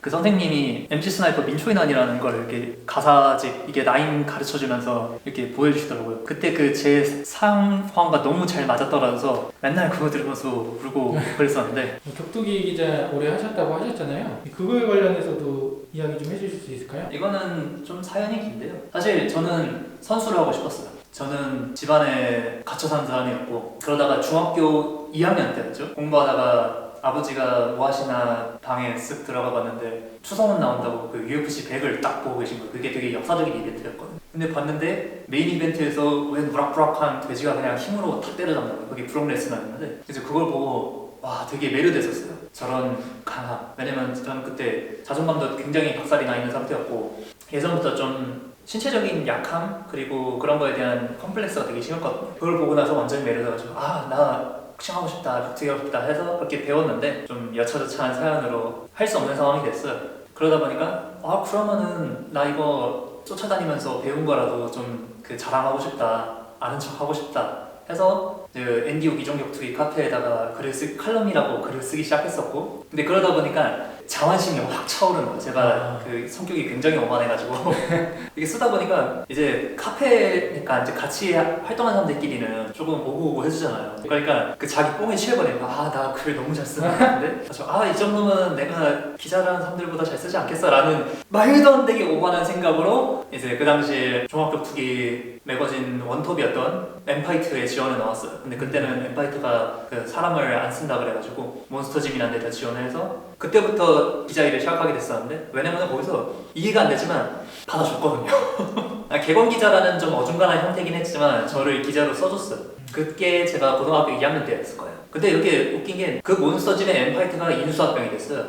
그 선생님이 MC 스나이퍼 민초인안이라는 걸 이렇게 가사집 이게 라인 가르쳐주면서 이렇게 보여주시더라고요. 그때 그 제 상황과 너무 잘 맞아떨어져서 맨날 그거 들으면서 울고 그랬었는데 격투기 기자 오래 하셨다고 하셨잖아요. 그거에 관련해서도 이야기 좀 해주실 수 있을까요? 이거는 좀 사연이 긴데요. 사실 저는 선수를 하고 싶었어요. 저는 집안에 갇혀 사는 사람이었고 그러다가 중학교 2학년 때였죠. 공부하다가 아버지가 뭐 하시나 방에 쓱 들어가 봤는데 추성훈 나온다고 그 UFC 100을 딱 보고 계신 거예요. 그게 되게 역사적인 이벤트였거든요. 근데 봤는데 메인 이벤트에서 웬 무락무락한 돼지가 그냥 힘으로 탁 때려잡는 거예요. 그게 브록 레스너였는데 그래서 그걸 보고 와 되게 매료됐었어요. 저런 강함. 왜냐면 저는 그때 자존감도 굉장히 박살이 나 있는 상태였고 예전부터 좀 신체적인 약함 그리고 그런 거에 대한 컴플렉스가 되게 심했거든요. 그걸 보고 나서 완전히 매료돼가지고 나 복싱하고 싶다, 격투기 하고 싶다 해서 그렇게 배웠는데 좀 여차저차한 사연으로 할 수 없는 상황이 됐어요. 그러다 보니까 그러면은 나 이거 쫓아다니면서 배운 거라도 좀 그 자랑하고 싶다, 아는 척 하고 싶다 해서 그 앤디오 이종격투기 카페에다가 칼럼이라고 글을 쓰기 시작했었고 근데 그러다 보니까 자만심이 확 차오르는 거예요. 제가 그 성격이 굉장히 오만해가지고 이게 쓰다 보니까 이제 카페니까 이제 같이 활동하는 사람들끼리는 조금 오고오고 해주잖아요. 그러니까 그 자기 뽕에 취해버리니까 나 글 너무 잘 쓰는 것 같은데 이 정도면 내가 기자라는 사람들보다 잘 쓰지 않겠어 라는 말도 안 되게 오만한 생각으로 이제 그 당시에 종합격투기 매거진 원톱이었던 엠파이트에 지원을 넣었어요. 근데 그때는 엠파이트가 그 사람을 안 쓴다 그래가지고 몬스터짐이라는 데다 지원을 해서 그때부터 기자 일을 시작하게 됐었는데 왜냐면 거기서 이해가 안 되지만 받아줬거든요. 객원 기자라는 좀 어중간한 형태긴 했지만 저를 기자로 써줬어요. 그게 제가 고등학교 2학년 때였을 거예요. 근데 이렇게 웃긴 게 그 몬스터짐의 엠파이트가 인수합병이 됐어요.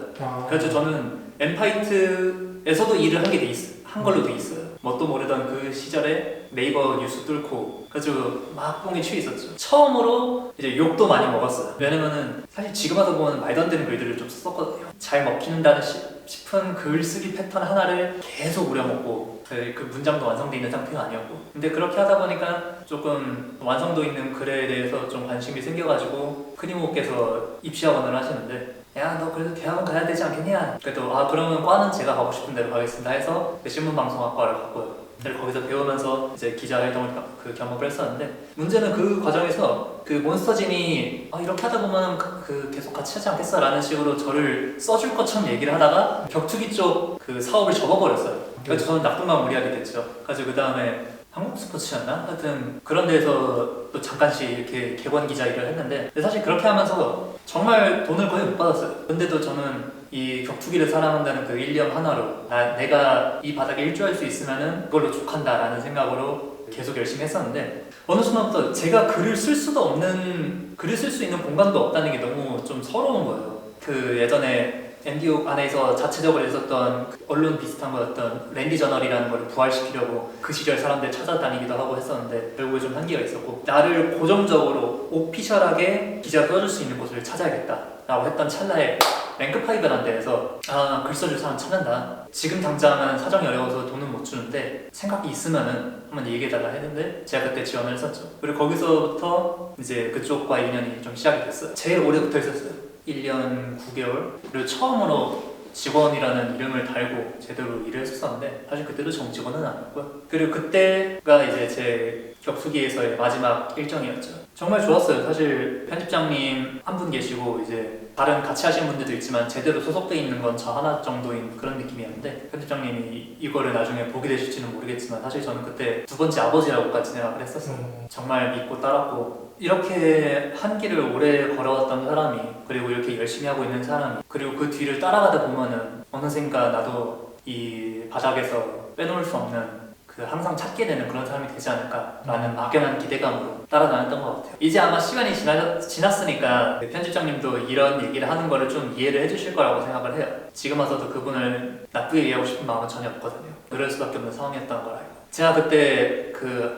그래서 저는 엠파이트에서도 일을 하게 한 걸로 돼 있어요. 뭣도 모르던 그 시절에 네이버 뉴스 뚫고 그래가지고 막 뽕에 취해 있었죠. 처음으로 이제 욕도 많이 먹었어요. 왜냐면은 사실 지금 와서 보면 말도 안 되는 글들을 좀 썼거든요. 잘 먹힌다는 싶은 글쓰기 패턴 하나를 계속 우려먹고 그 문장도 완성되어 있는 상태가 아니었고 근데 그렇게 하다 보니까 조금 완성도 있는 글에 대해서 좀 관심이 생겨가지고 큰이모께서 입시학원을 하시는데 야 너 그래도 대학원 가야 되지 않겠냐? 그래도 그러면 과는 제가 가고 싶은 대로 가겠습니다 해서 신문방송학과를 갔고요. 거기서 배우면서 이제 기자 활동을 그 경험을 했었는데 문제는 그 과정에서 그 몬스터짐이 이렇게 하다 보면 그 계속 같이 하지 않겠어? 라는 식으로 저를 써줄 것처럼 얘기를 하다가 격투기 쪽 그 사업을 접어버렸어요. 그래서 저는 나쁜 마음 무리하게 됐죠. 그래서 그 다음에 한국 스포츠였나? 하여튼 그런 데서 또 잠깐씩 이렇게 객원 기자 일을 했는데 근데 사실 그렇게 하면서 정말 돈을 거의 못 받았어요. 근데도 저는 이 격투기를 사랑한다는 그 일념 하나로 내가 이 바닥에 일조할 수 있으면은 그걸로 족한다 라는 생각으로 계속 열심히 했었는데 어느 순간부터 제가 글을 쓸 수 있는 공간도 없다는 게 너무 좀 서러운 거예요. 그 예전에 앤디오 안에서 자체적으로 있었던 언론 비슷한 거였던 랜디 저널이라는 걸 부활시키려고 그 시절 사람들 찾아다니기도 하고 했었는데 결국에 좀 한계가 있었고 나를 고정적으로 오피셜하게 기자 써줄 수 있는 곳을 찾아야겠다 라고 했던 찰나에 랭크5라는 데에서 글 써줄 사람 찾는다. 지금 당장은 사정이 어려워서 돈은 못 주는데 생각이 있으면은 한번 얘기해달라 했는데 제가 그때 지원을 했었죠. 그리고 거기서부터 이제 그쪽과 인연이 좀 시작이 됐어요. 제일 오래 붙어 있었어요. 1년 9개월 그리고 처음으로 직원이라는 이름을 달고 제대로 일을 했었는데 사실 그때도 정직원은 아니었고요. 그리고 그때가 이제 제 격투기에서의 마지막 일정이었죠. 정말 좋았어요. 사실 편집장님 한 분 계시고 이제 다른 같이 하시는 분들도 있지만 제대로 소속돼 있는 건 저 하나 정도인 그런 느낌이었는데 편집장님이 이거를 나중에 보게 되실지는 모르겠지만 사실 저는 그때 두 번째 아버지라고까지 생각을 했었어요. 정말 믿고 따랐고 이렇게 한 길을 오래 걸어왔던 사람이 그리고 이렇게 열심히 하고 있는 사람이 그리고 그 뒤를 따라가다 보면은 어느샌가 나도 이 바닥에서 빼놓을 수 없는 그 항상 찾게 되는 그런 사람이 되지 않을까라는 막연한 기대감으로 따라다녔던 것 같아요. 이제 아마 시간이 지났으니까 편집장님도 이런 얘기를 하는 거를 좀 이해를 해주실 거라고 생각을 해요. 지금 와서도 그분을 나쁘게 이해하고 싶은 마음은 전혀 없거든요. 그럴 수밖에 없는 상황이었던 걸 알고 제가 그때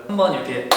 한번 이렇게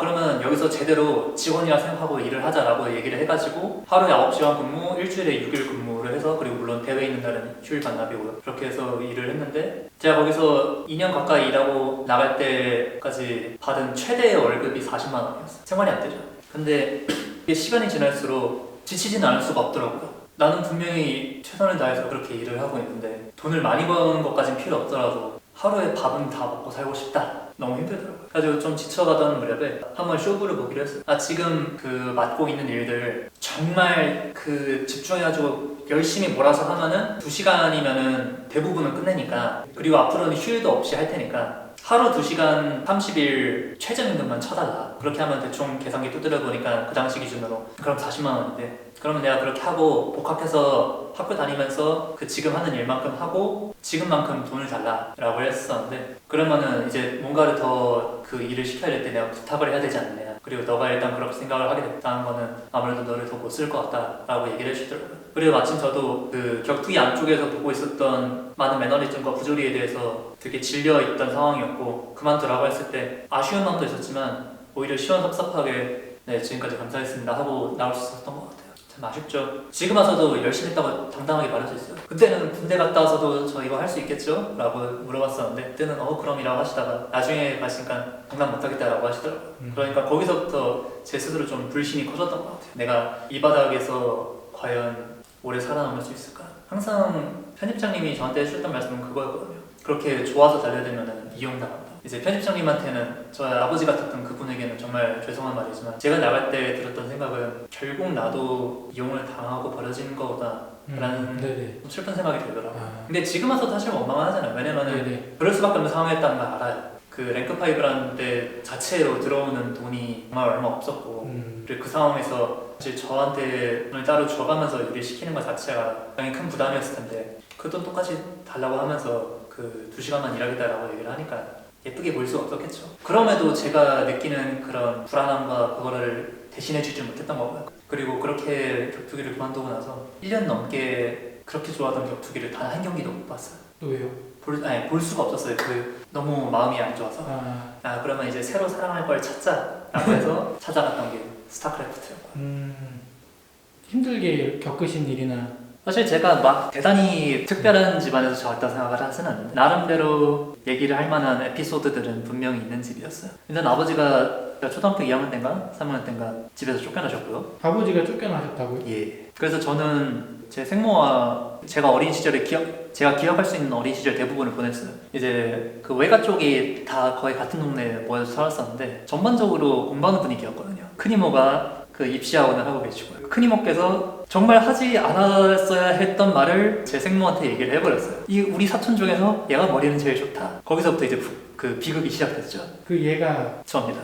그러면 여기서 제대로 직원이라 생각하고 일을 하자라고 얘기를 해가지고 하루에 9시간 근무, 일주일에 6일 근무를 해서 그리고 물론 대회 있는 날은 휴일 반납이고요. 그렇게 해서 일을 했는데 제가 거기서 2년 가까이 일하고 나갈 때까지 받은 최대의 월급이 40만 원이었어요. 생활이 안 되죠. 근데 이게 시간이 지날수록 지치지는 않을 수가 없더라고요. 나는 분명히 최선을 다해서 그렇게 일을 하고 있는데 돈을 많이 버는 것까진 필요 없더라도 하루에 밥은 다 먹고 살고 싶다. 너무 힘들더라고요. 그래가지고 좀 지쳐가던 무렵에 한번 쇼부를 보기로 했어요. 지금 그 맡고 있는 일들 정말 그 집중해가지고 열심히 몰아서 하면은 2시간이면은 대부분은 끝내니까, 그리고 앞으로는 휴일도 없이 할 테니까 하루 2시간 30일 최저임금만 쳐달라. 그렇게 하면 대충 계산기 두드려 보니까 그 당시 기준으로 그럼 40만 원인데, 그러면 내가 그렇게 하고 복학해서 학교 다니면서 그 지금 하는 일만큼 하고 지금만큼 돈을 달라라고 했었는데, 그러면은 이제 뭔가를 더 그 일을 시켜야 될 때 내가 부탁을 해야 되지 않느냐, 그리고 너가 일단 그렇게 생각을 하게 됐다는 거는 아무래도 너를 더 못 쓸 것 같다라고 얘기를 해주더라고요. 그리고 마침 저도 그 격투기 안쪽에서 보고 있었던 많은 매너리즘과 부조리에 대해서 되게 질려있던 상황이었고, 그만두라고 했을 때 아쉬운 마음도 있었지만 오히려 시원섭섭하게 네 지금까지 감사했습니다 하고 나올 수 있었던 것 같아요. 참 아쉽죠. 지금 와서도 열심히 했다고 당당하게 말할 수 있어요. 그때는 군대 갔다 와서도 저 이거 할 수 있겠죠? 라고 물어봤었는데 그때는 그럼이라고 하시다가 나중에 가시니까 장난 못하겠다라고 하시더라고요. 그러니까 거기서부터 제 스스로 좀 불신이 커졌던 것 같아요. 내가 이 바닥에서 과연 오래 살아남을 수 있을까? 항상 편집장님이 저한테 해주셨던 말씀은 그거였거든요. 그렇게 좋아서 달려들면 이용당한다. 이제 편집장님한테는 저희 아버지 같았던 그분에게는 정말 죄송한 말이지만, 제가 나갈 때 들었던 생각은 결국 나도 이용을 당하고 버려진 거다 라는 좀 슬픈 생각이 들더라고요. 근데 지금 와서 사실 원망하잖아요. 왜냐면은 그럴 수밖에 없는 상황이었다는 걸 알아요. 그 랭크5라는 데 자체로 들어오는 돈이 정말 얼마 없었고, 그리고 그 상황에서 사실 저한테 돈을 따로 줘가면서 일을 시키는 것 자체가 굉장히 큰 부담이었을 텐데, 그 돈 똑같이 달라고 하면서 그 2시간만 일하겠다라고 얘기를 하니까 예쁘게 보일 수가 없었겠죠. 그럼에도 제가 느끼는 그런 불안함과 그거를 대신해주지 못했던 거고요. 그리고 그렇게 격투기를 그만두고 나서 1년 넘게 그렇게 좋아하던 격투기를 단 한 경기도 못 봤어요. 또 왜요? 볼 수가 없었어요. 너무 마음이 안 좋아서. 그러면 이제 새로 사랑할 걸 찾자라고 해서 찾아갔던 게 스타크래프트였고요. 힘들게 겪으신 일이나. 사실 제가 막 대단히 특별한 집안에서 자랐다 생각을 하진 않는데, 나름대로 얘기를 할 만한 에피소드들은 분명히 있는 집이었어요. 일단 아버지가 초등학교 2학년 때인가 3학년 때인가 집에서 쫓겨나셨고요. 아버지가 쫓겨나셨다고요? 예. 그래서 저는 제 생모와 제가 어린 시절에 제가 기억할 수 있는 어린 시절 대부분을 보냈어요. 이제 그 외가 쪽이 다 거의 같은 동네에 모여서 살았었는데 전반적으로 공부하는 분위기였거든요. 큰이모가 그 입시학원을 하고 계시고요. 큰이모께서 정말 하지 않았어야 했던 말을 제 생모한테 얘기를 해버렸어요. 우리 사촌 중에서 얘가 머리는 제일 좋다. 거기서부터 이제 그 비극이 시작됐죠. 그 얘가 저입니다.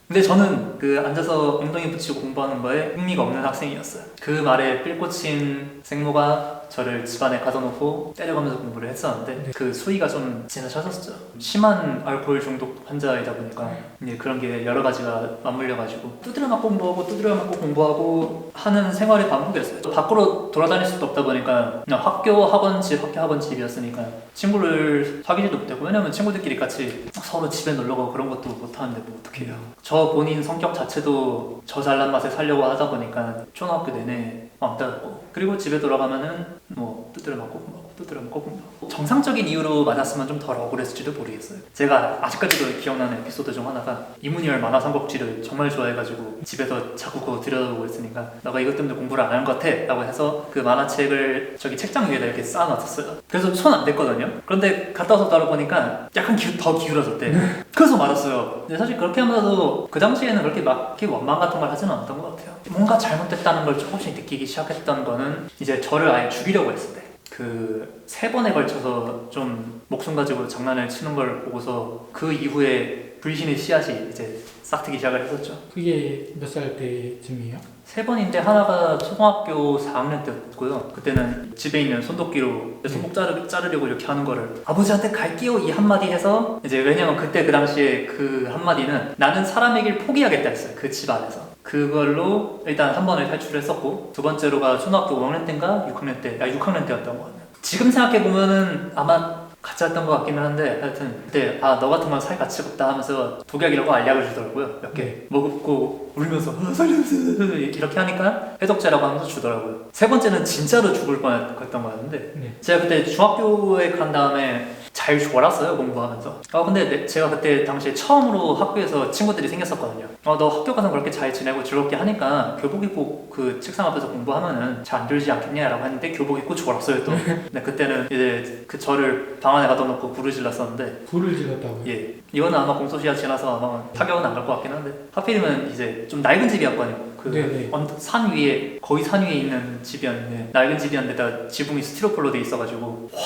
근데 저는 그 앉아서 엉덩이 붙이고 공부하는 거에 흥미가 없는 학생이었어요. 그 말에 삘꽂힌 생모가 저를 집안에 가둬놓고 때려가면서 공부를 했었는데 그 수위가 좀 지나쳤었죠. 심한 알코올 중독 환자이다 보니까 이제 그런 게 여러 가지가 맞물려가지고 두드려 맞고 공부하고 두드려 맞고 공부하고 하는 생활이 반복이었어요. 밖으로 돌아다닐 수도 없다 보니까 그냥 학교 학원 집이었으니까 친구를 사귀지도 못했고, 왜냐면 친구들끼리 같이 서로 집에 놀러가고 그런 것도 못하는데 뭐 어떻게 해요. 저 본인 성격 자체도 저 잘난 맛에 살려고 하다 보니까 초등학교 내내 마음 따랐고, 그리고 집에 돌아가면은 뭐 두드려 맞고 공부하고 두드려 맞고 공부하고. 정상적인 이유로 맞았으면 좀 덜 억울했을지도 모르겠어요. 제가 아직까지도 기억나는 에피소드 중 하나가 이문열 만화 삼국지를 정말 좋아해가지고 집에서 자꾸 그거 들여다보고 있으니까 너가 이것 때문에 공부를 안 한 것 같아 라고 해서 그 만화책을 저기 책장 위에다 이렇게 쌓아놨었어요. 그래서 손 안 댔거든요. 그런데 갔다 와서 따라보니까 약간 더 기울어졌대. 그래서 맞았어요. 근데 사실 그렇게 하면서도 그 당시에는 그렇게 막 원망 같은 걸 하지는 않았던 것 같아요. 뭔가 잘못됐다는 걸 조금씩 느끼기 시작했던 거는 이제 저를 아예 죽이려고 했을 때, 그 3번에 걸쳐서 좀 목숨 가지고 장난을 치는 걸 보고서 그 이후에 불신의 씨앗이 이제 싹트기 시작을 했었죠. 그게 몇 살 때쯤이에요? 3번인데 하나가 초등학교 4학년 때였고요. 그때는 집에 있는 손도끼로 손목 자르려고 이렇게 하는 거를 아버지한테 갈게요 이 한마디 해서, 이제 왜냐면 그때 그 당시에 그 한마디는 나는 사람에게 포기하겠다 했어요. 그 집 안에서. 그걸로 일단 한 번을 탈출했었고, 두 번째로가 초등학교 5학년 때인가 6학년 때였던 것 같아요. 지금 생각해보면은 아마 가짜였던 것 같기는 한데, 하여튼 그때 너 같은 건 살 가치가 없다 하면서 독약이라고 알약을 주더라고요. 몇 개 먹고 울면서 살려주세요 이렇게 하니까 해독제라고 하면서 주더라고요. 3번째는 진짜로 죽을 뻔했던 거였는데 제가 그때 중학교에 간 다음에 잘 졸았어요 공부하면서. 근데 제가 그때 당시에 처음으로 학교에서 친구들이 생겼었거든요. 너 학교 가서 그렇게 잘 지내고 즐겁게 하니까 교복 입고 그 책상 앞에서 공부하면은 잘 안 들지 않겠냐라고 했는데 교복 입고 졸았어요 또. 근데 그때는 이제 그 저를 방 안에 가둬놓고 불을 질렀었는데. 불을 질렀다고요? 예, 이거는 아마 공소시효 지나서 아마 타격은 안 갈 것 같긴 한데, 하필이면 이제 좀 낡은 집이었거든요. 네네. 산 위에, 거의 산 위에 있는 집이었는데, 낡은 집이었는데다 지붕이 스티로폴로 돼 있어가지고 확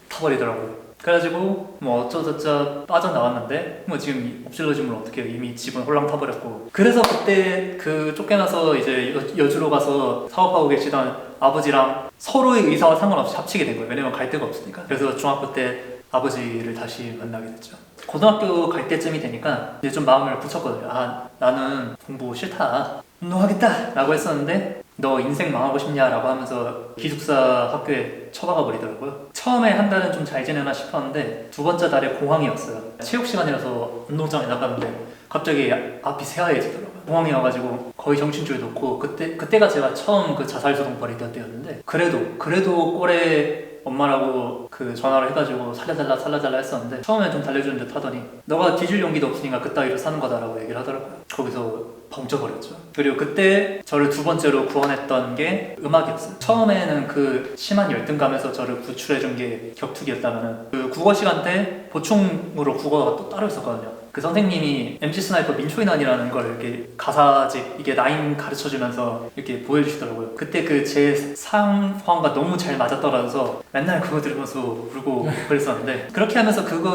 타버리더라고요. 그래가지고 뭐 어쩌저쩌 빠져나왔는데 뭐 지금 엎질러지면 어떡해요. 이미 집은 홀랑 타버렸고. 그래서 그때 그 쫓겨나서 이제 여주로 가서 사업하고 계시던 아버지랑 서로의 의사와 상관없이 합치게 된 거예요. 왜냐면 갈 데가 없으니까. 그래서 중학교 때 아버지를 다시 만나게 됐죠. 고등학교 갈 때쯤이 되니까 이제 좀 마음을 붙였거든요. 나는 공부 싫다, 운동하겠다 라고 했었는데, 너 인생 망하고 싶냐 라고 하면서 기숙사 학교에 처박아 버리더라고요. 처음에 한 달은 좀 잘 지내나 싶었는데 두 번째 달에 공황이었어요. 체육 시간이라서 운동장에 나갔는데 갑자기 앞이 새하얘지더라고요. 공황이어가지고 거의 정신줄 놓고, 그때가 제가 처음 그 자살소동 벌이던 때였는데, 그래도 꼴에 엄마라고 그 전화를 해가지고 살려달라 했었는데, 처음에 좀 달래주는 듯 하더니 너가 뒤질 용기도 없으니까 그따위로 사는 거다라고 얘기를 하더라고요. 거기서 벙쪄버렸죠. 그리고 그때 저를 두 번째로 구원했던 게 음악이었어요. 처음에는 그 심한 열등감에서 저를 구출해준 게 격투기였다면은, 그 국어 시간 때 보충으로 국어가 또 따로 있었거든요. 그 선생님이 MC 스나이퍼 민초인환이라는 걸 이렇게 가사집 이게 라인 가르쳐주면서 이렇게 보여주시더라고요. 그때 그 제 상황과 너무 잘 맞아떨어져서 맨날 그거 들으면서 울고 그랬었는데, 그렇게 하면서 그거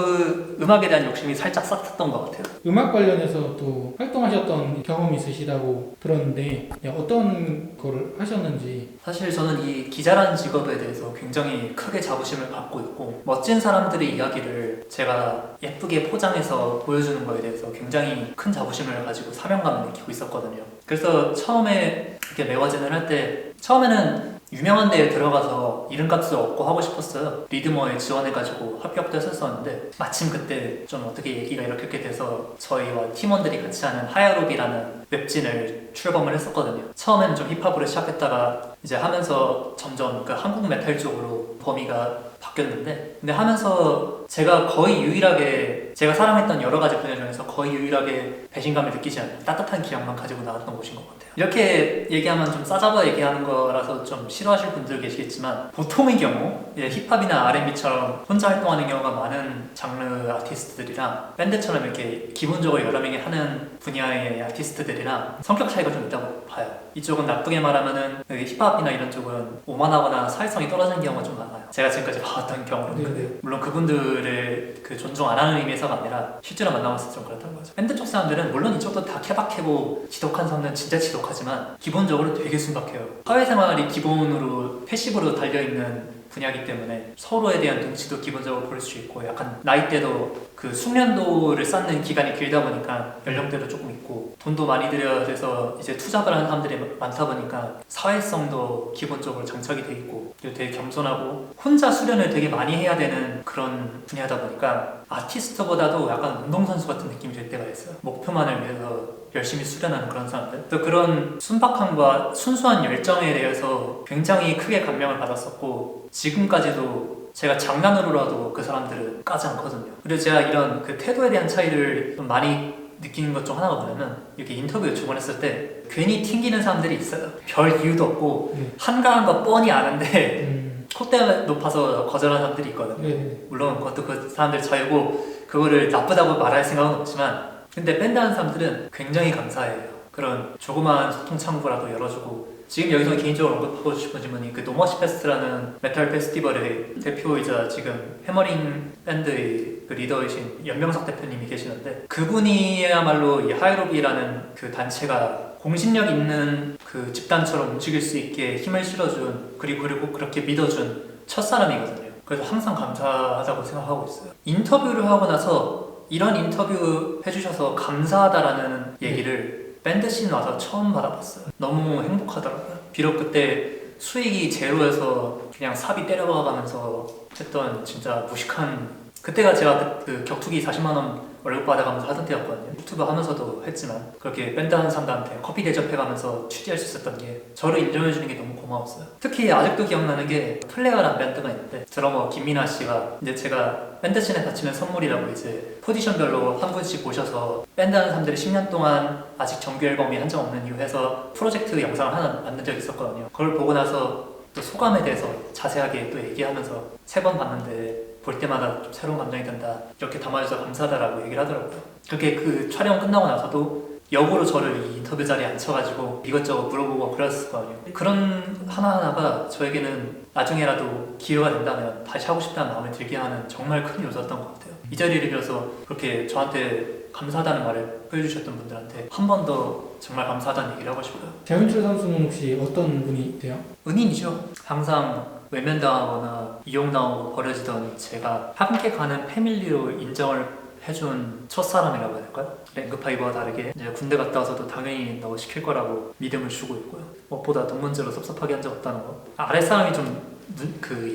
음악에 대한 욕심이 살짝 싹 탔던 것 같아요. 음악 관련해서 또 활동하셨던 경험이 있으시다고 들었는데 어떤 거를 하셨는지. 사실 저는 이 기자라는 직업에 대해서 굉장히 크게 자부심을 갖고 있고, 멋진 사람들의 이야기를 제가 예쁘게 포장해서 보여주는 거에 대해서 굉장히 큰 자부심을 가지고 사명감을 느끼고 있었거든요. 그래서 처음에 이렇게 매거진을 할 때, 처음에는 유명한 데에 들어가서 이름값을 얻고 하고 싶었어요. 리드머에 지원해가지고 합격도 했었는데, 마침 그때 좀 어떻게 얘기가 이렇게 돼서 저희와 팀원들이 같이 하는 하야롭이라는 웹진을 출범을 했었거든요. 처음에는 좀 힙합으로 시작했다가 이제 하면서 점점 그 한국 메탈 쪽으로 범위가 바뀌었는데, 근데 하면서 제가 거의 유일하게, 제가 사랑했던 여러 가지 분야 중에서 거의 유일하게 배신감을 느끼지 않는 따뜻한 기억만 가지고 나왔던 곳인 것 같아요. 이렇게 얘기하면 좀 싸잡아 얘기하는 거라서 좀 싫어하실 분들 계시겠지만, 보통의 경우 힙합이나 R&B처럼 혼자 활동하는 경우가 많은 장르 아티스트들이랑 밴드처럼 이렇게 기본적으로 여러 명이 하는 분야의 아티스트들이랑 성격 차이가 좀 있다고 봐요. 이쪽은 나쁘게 말하면은 힙합이나 이런 쪽은 오만하거나 사회성이 떨어지는 경우가 좀 많아요. 제가 지금까지 봐왔던 경우는. 물론 그분들을 그 존중 안 하는 의미에서가 아니라 실제로 만나봤을 때 좀 그렇다는 거죠. 밴드 쪽 사람들은 물론 이쪽도 다 케바케고 지독한 성은 진짜 지독하지만 기본적으로 되게 순박해요. 사회생활이 기본으로 패시브로 달려있는 분야이기 때문에 서로에 대한 눈치도 기본적으로 볼 수 있고, 약간 나이대도 그 숙련도를 쌓는 기간이 길다 보니까 연령대도 조금 있고, 돈도 많이 들여야 돼서 이제 투잡을 하는 사람들이 많다 보니까 사회성도 기본적으로 장착이 돼 있고, 되게 겸손하고 혼자 수련을 되게 많이 해야 되는 그런 분야다 보니까 아티스트보다도 약간 운동선수 같은 느낌이 들 때가 있어요. 목표만을 위해서 열심히 수련하는 그런 사람들. 또 그런 순박함과 순수한 열정에 대해서 굉장히 크게 감명을 받았었고, 지금까지도 제가 장난으로라도 그 사람들을 까지 않거든요. 그래서 제가 이런 그 태도에 대한 차이를 좀 많이 느끼는 것 중 하나가 뭐냐면, 이렇게 인터뷰 요청을 했을 때 괜히 튕기는 사람들이 있어요. 별 이유도 없고 한가한 거 뻔히 아는데 콧대 높아서 거절하는 사람들이 있거든요. 물론 그것도 그 사람들 자유고 그거를 나쁘다고 말할 생각은 없지만, 근데 밴드 하는 사람들은 굉장히 감사해요. 그런 조그마한 소통 창구라도 열어주고. 지금 여기서 개인적으로 언급하고 싶은 질문이 그 노머시 페스트라는 메탈 페스티벌의 대표이자 지금 해머링 밴드의 그 리더이신 연명석 대표님이 계시는데, 그분이야말로 이 하이로비라는 그 단체가 공신력 있는 그 집단처럼 움직일 수 있게 힘을 실어준, 그리고 그렇게 믿어준 첫사람이거든요. 그래서 항상 감사하다고 생각하고 있어요. 인터뷰를 하고 나서 이런 인터뷰 해주셔서 감사하다라는 얘기를 밴드 씬 와서 처음 받아봤어요. 너무 행복하더라고요. 비록 그때 수익이 제로여서 그냥 사비 때려박아가면서 했던 진짜 무식한, 그때가 제가 그 격투기 40만원 월급 받아가면서 하던 때였거든요. 유튜브 하면서도 했지만 그렇게 밴드 하는 사람들한테 커피 대접해가면서 취재할 수 있었던 게 저를 인정해주는 게 너무 고마웠어요. 특히 아직도 기억나는 게 플레어라는 밴드가 있는데 드러머 김민아 씨가 이제 제가 밴드 씬에 바치는 선물이라고 이제 포지션별로 한 분씩 모셔서 밴드 하는 사람들이 10년 동안 아직 정규 앨범이 한 장 없는 이유 해서 프로젝트 영상을 하나 만든 적이 있었거든요. 그걸 보고 나서 또 소감에 대해서 자세하게 또 얘기하면서 3번 봤는데 볼 때마다 좀 새로운 감정이 든다, 이렇게 담아줘서 감사하다라고 얘기를 하더라고요. 그렇게 그 촬영 끝나고 나서도 역으로 저를 이 인터뷰 자리에 앉혀가지고 이것저것 물어보고 그랬을 거 아니에요. 그런 하나하나가 저에게는 나중에라도 기회가 된다면 다시 하고 싶다는 마음을 들게 하는 정말 큰 요소였던 것 같아요. 이 자리를 빌어서 그렇게 저한테 감사하다는 말을 보여주셨던 분들한테 한 번 더 정말 감사하다는 얘기를 하고 싶어요. 장윤철 선수는 혹시 어떤 분이세요? 은인이죠. 항상 외면당하거나 이용당하고 버려지던 제가 함께 가는 패밀리로 인정을 해준 첫사람이라고 해야 될까요? 랭크파이브와 다르게 이제 군대 갔다 와서도 당연히 너 시킬 거라고 믿음을 주고 있고요. 무엇보다 돈 문제로 섭섭하게 한 적 없다는 거. 아랫사람이 좀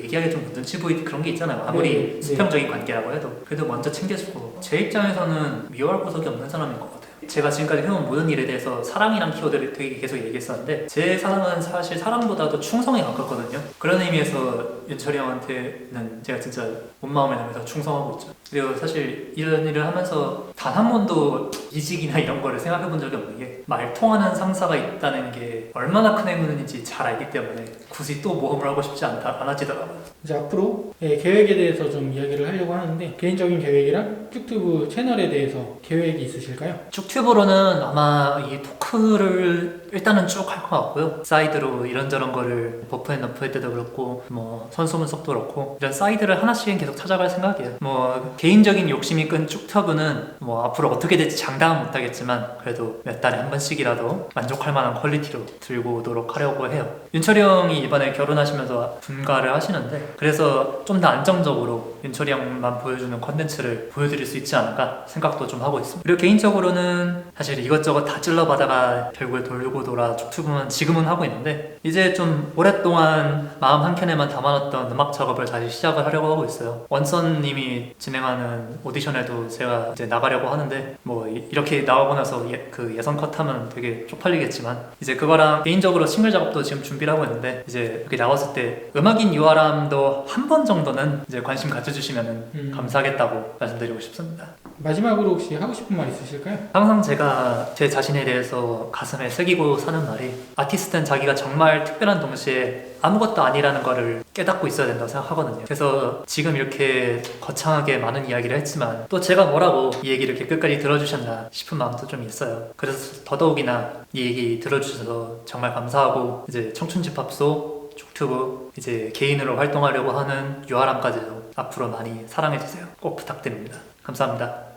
얘기하기 좀 눈치 보이는 그런 게 있잖아요. 아무리 네. 수평적인 관계라고 해도 그래도 먼저 챙겨주고, 제 입장에서는 미워할 구석이 없는 사람인 것 같아요. 제가 지금까지 해온 모든 일에 대해서 사랑이란 키워드를 되게 계속 얘기했었는데 제 사랑은 사실 사랑보다도 충성에 가깝거든요. 그런 의미에서 윤철이 형한테는 제가 진짜 온 마음을 담아서 충성하고 있죠. 그리고 사실 이런 일을 하면서 단 한 번도 이직이나 이런 거를 생각해 본 적이 없는 게, 말 통하는 상사가 있다는 게 얼마나 큰 행운인지 잘 알기 때문에 굳이 또 모험을 하고 싶지 않아지더라고요. 이제 앞으로 계획에 대해서 좀 이야기를 하려고 하는데, 개인적인 계획이랑 튜브 채널에 대해서 계획이 있으실까요? 쭉튜브로는 아마 이 토크를 일단은 쭉 할 것 같고요. 사이드로 이런저런 거를 버프앤너프할 때도 그렇고 뭐 선수 분석도 그렇고 이런 사이드를 하나씩은 계속 찾아갈 생각이에요. 뭐 개인적인 욕심이 끈 쭉튜브는 뭐 앞으로 어떻게 될지 장담은 못하겠지만 그래도 몇 달에 한 번씩이라도 만족할 만한 퀄리티로 들고 오도록 하려고 해요. 윤철이 형이 이번에 결혼하시면서 분가를 하시는데, 그래서 좀 더 안정적으로 윤철이 형만 보여주는 컨텐츠를 보여드릴 수 있지 않을까 생각도 좀 하고 있습니다. 그리고 개인적으로는 사실 이것저것 다 찔러봐다가 결국에 돌고 돌아 쭉튜브만 지금은 하고 있는데, 이제 좀 오랫동안 마음 한켠에만 담아놨던 음악 작업을 다시 시작을 하려고 하고 있어요. 원선님이 진행하는 오디션에도 제가 이제 나가려고 하는데, 뭐 이렇게 나오고 나서 그 예선 컷하면 되게 쪽팔리겠지만 이제 그거랑 개인적으로 싱글 작업도 지금 준비를 하고 있는데, 이제 이렇게 나왔을 때 음악인 유아람도 한 번 정도는 이제 관심 가져주시면 감사하겠다고 말씀드리고 싶습니다. 마지막으로 혹시 하고 싶은 말 있으실까요? 항상 제가 제 자신에 대해서 가슴에 새기고 사는 말이, 아티스트는 자기가 정말 특별한 동시에 아무것도 아니라는 거를 깨닫고 있어야 된다고 생각하거든요. 그래서 지금 이렇게 거창하게 많은 이야기를 했지만 또 제가 뭐라고 이 얘기를 이렇게 끝까지 들어주셨나 싶은 마음도 좀 있어요. 그래서 더더욱이나 이 얘기 들어주셔서 정말 감사하고, 이제 청춘집합소 쭉튜브 이제 개인으로 활동하려고 하는 유아람까지도 앞으로 많이 사랑해주세요. 꼭 부탁드립니다. 감사합니다.